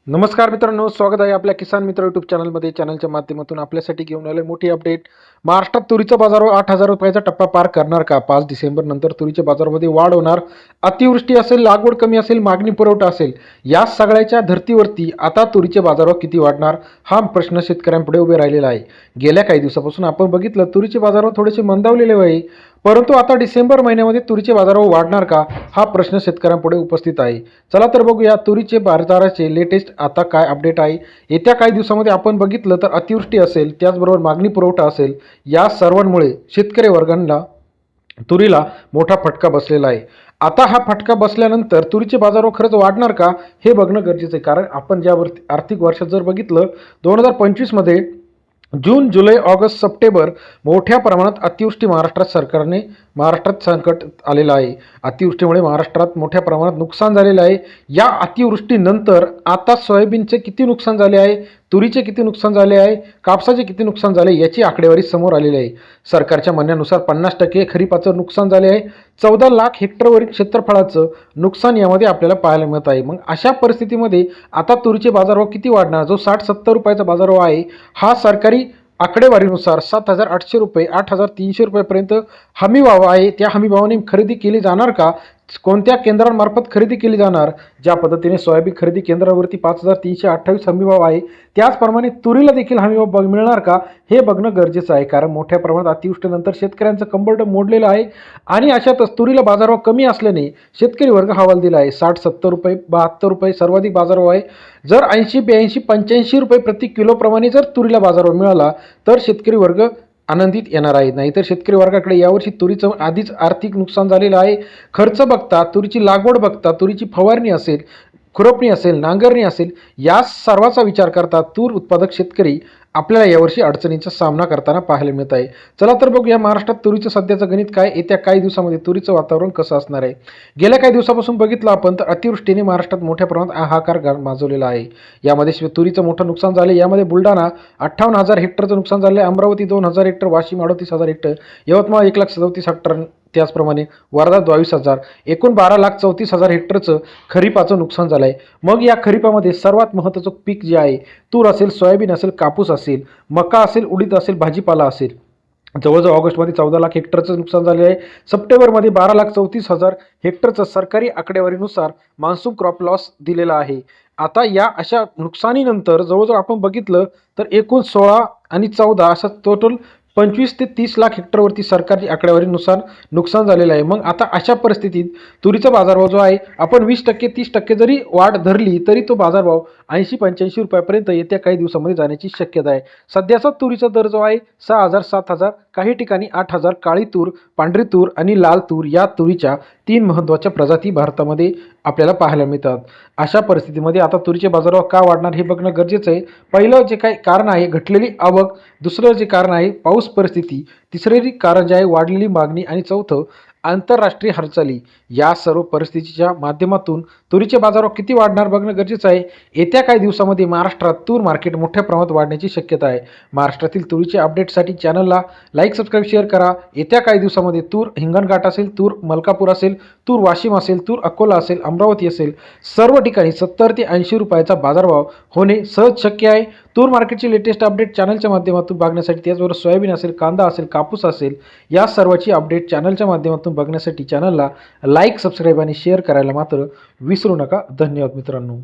नमस्कार मित्रांनो, स्वागत आहे आपल्या किसान मित्र यूट्यूब चॅनलमध्ये. चॅनलच्या माध्यमातून आपल्यासाठी घेऊन आले मोठी अपडेट. महाराष्ट्रात तुरीचा बाजारभाव 8,000 रुपयाचा टप्पा पार करणार का? 5 डिसेंबर नंतर तुरीच्या बाजारामध्ये वाढ होणार. अतिवृष्टी असेल, लागवड कमी असेल, मागणी पुरवठा असेल, या सगळ्याच्या धर्तीवरती आता तुरीचे बाजारभाव किती वाढणार हा प्रश्न शेतकऱ्यांपुढे उभे राहिलेला आहे. गेल्या काही दिवसापासून आपण बघितलं तुरीचे बाजारभाव थोडेसे मंदावलेले आहे, परंतु आता डिसेंबर महिन्यामध्ये तुरीचे बाजारभाव वाढणार का हा प्रश्न शेतकऱ्यांपुढे उपस्थित आहे. चला तर बघूया तुरीचे बाजाराचे लेटेस्ट आता काय अपडेट आहे. येत्या काही दिवसामध्ये आपण बघितलं तर अतिवृष्टी असेल, त्याचबरोबर मागणी पुरवठा असेल, या सर्वांमुळे शेतकरी वर्गांना तुरीला मोठा फटका बसलेला आहे. आता हा फटका बसल्यानंतर तुरीचे बाजारभाव खरंच वाढणार का हे बघणं गरजेचं आहे. कारण आपण ज्यावरती आर्थिक वर्षात जर बघितलं 2025 मध्ये जून, जुलै, ऑगस्ट, सप्टेंबर मोठ्या प्रमाणात अतिवृष्टी महाराष्ट्रात संकट आलेलं आहे. अतिवृष्टीमुळे महाराष्ट्रात मोठ्या प्रमाणात नुकसान झालेलं आहे. या अतिवृष्टीनंतर आता सोयाबीनचे किती नुकसान झाले आहे, तुरीचे किती नुकसान झाले आहे, कापसाचे किती नुकसान झाले याची आकडेवारी समोर आलेली आहे. सरकारच्या म्हणण्यानुसार 50% खरीपाचं नुकसान झाले आहे. 14 लाख हेक्टरवरील क्षेत्रफळाचं नुकसान यामध्ये आपल्याला पाहायला मिळत आहे. मग अशा परिस्थितीमध्ये आता तुरीचे बाजारभाव किती वाढणार? जो 60-70 रुपयाचा बाजारभाव आहे हा सरकारी आकडेवारीनुसार 7,800 रुपये 8,300 रुपयेपर्यंत हमी भाव आहे. त्या हमी भावाने खरेदी केली जाणार का? कोणत्या केंद्रांमार्फत खरेदी केली जाणार? ज्या पद्धतीने सोयाबीन खरेदी केंद्रावरती 5,328 हमी भाव आहे, त्याचप्रमाणे तुरीला देखील हमी भाव मिळणार का हे बघणं गरजेचं आहे. कारण मोठ्या प्रमाणात अतिवृष्टीनंतर शेतकऱ्यांचं कंबरड मोडलेलं आहे आणि अशातच तुरीला बाजारभाव कमी असल्याने शेतकरी वर्ग हवालदिला आहे. 60-70 रुपये 72 रुपये सर्वाधिक बाजारभाव आहे. जर 80-82 85 रुपये प्रति किलोप्रमाणे जर तुरीला बाजारभाव मिळाला तर शेतकरी वर्ग आनंदित येणार आहे. नाहीतर शेतकरी वर्गाकडे यावर्षी तुरीचं आधीच आर्थिक नुकसान झालेलं आहे. खर्च बघता, तुरीची लागवड बघता, तुरीची फवारणी असेल, खुरपणी असेल, नांगरणी असेल, या सर्वाचा विचार करता तूर उत्पादक शेतकरी आपल्याला यावर्षी अडचणींचा सामना करताना पाहायला मिळत आहे. चला तर बघूया महाराष्ट्रात तुरीचं सध्याचं गणित काय, येत्या काही दिवसामध्ये तुरीचं वातावरण कसं असणार आहे. गेल्या काही दिवसापासून बघितलं आपण तर अतिवृष्टीने महाराष्ट्रात मोठ्या प्रमाणात हाहाकार माजवलेला आहे. यामध्ये तुरीचं मोठं नुकसान झालं. यामध्ये बुलढाणा 58,000 हेक्टरचं नुकसान झालं आहे, Amravati 2,000 hectare, Washim 38,000 hectare, Yavatmal 1,37,000 hectare, त्याचप्रमाणे वर्धा 22,000, एकूण 12,34,000 हेक्टरचं खरीपाचं नुकसान झालं आहे. मग या खरीपामध्ये सर्वात महत्त्वाचं पीक जे आहे, तूर असेल, सोयाबीन असेल, कापूस असेल, मका असेल, उडीद असेल, भाजीपाला असेल, जवळजवळ ऑगस्टमध्ये 14 लाख हेक्टरचं नुकसान झाले आहे. सप्टेंबरमध्ये 12,34,000 हेक्टरचं सरकारी आकडेवारीनुसार मान्सून क्रॉप लॉस दिलेला आहे. आता या अशा नुकसानीनंतर जवळजवळ आपण बघितलं तर एकूण 16 आणि 14 असं टोटल 25 ते 30 लाख हेक्टरवरती सरकारी आकडेवारीनुसार नुकसान झालेलं आहे. मग आता अशा परिस्थितीत तुरीचा बाजारभाव जो आहे आपण 20% 30% जरी वाढ धरली तरी तो बाजारभाव 80-85 रुपयापर्यंत येत्या काही दिवसामध्ये जाण्याची शक्यता आहे. सध्याचा तुरीचा दर जो आहे 6,000 7,000, काही ठिकाणी 8,000. काळी तूर, पांढरी तूर आणि लाल तूर या तुरीच्या 3 महत्त्वाच्या प्रजाती भारतामध्ये आपल्याला पाहायला मिळतात. अशा परिस्थितीमध्ये आता तुरीचे बाजारभाव का वाढणार हे बघणं गरजेचं आहे. पहिलं जे काही कारण आहे घटलेली आवक, दुसरं जे कारण आहे पाऊस परिस्थिती, तिसरे कारण जे आहे वाढलेली मागणी आणि चौथं आंतरराष्ट्रीय हालचाली. या सर्व परिस्थितीच्या माध्यमातून तुरीचे बाजारभाव किती वाढणार बघणं गरजेचं आहे. येत्या काही दिवसामध्ये महाराष्ट्रात तूर मार्केट मोठ्या प्रमाणात वाढण्याची शक्यता आहे. महाराष्ट्रातील तुरीचे अपडेटसाठी चॅनलला लाईक, सबस्क्राईब, शेअर करा. येत्या काही दिवसामध्ये तूर हिंगणघाट असेल, तूर मलकापूर असेल, तूर वाशिम असेल, तूर अकोला असेल, अमरावती असेल, सर्व ठिकाणी 70 ते 80 रुपयाचा बाजारभाव होणे सहज शक्य आहे. तूर मार्केटची लेटेस्ट अपडेट चॅनलच्या माध्यमातून बघण्यासाठी, त्याचबरोबर सोयाबीन असेल, कांदा असेल, कापूस असेल, या सर्वाची अपडेट चॅनलच्या माध्यमातून बघण्यासाठी चॅनलला लाईक, सबस्क्राईब आणि शेअर करायला मात्र विसरू नका. धन्यवाद मित्रांनो.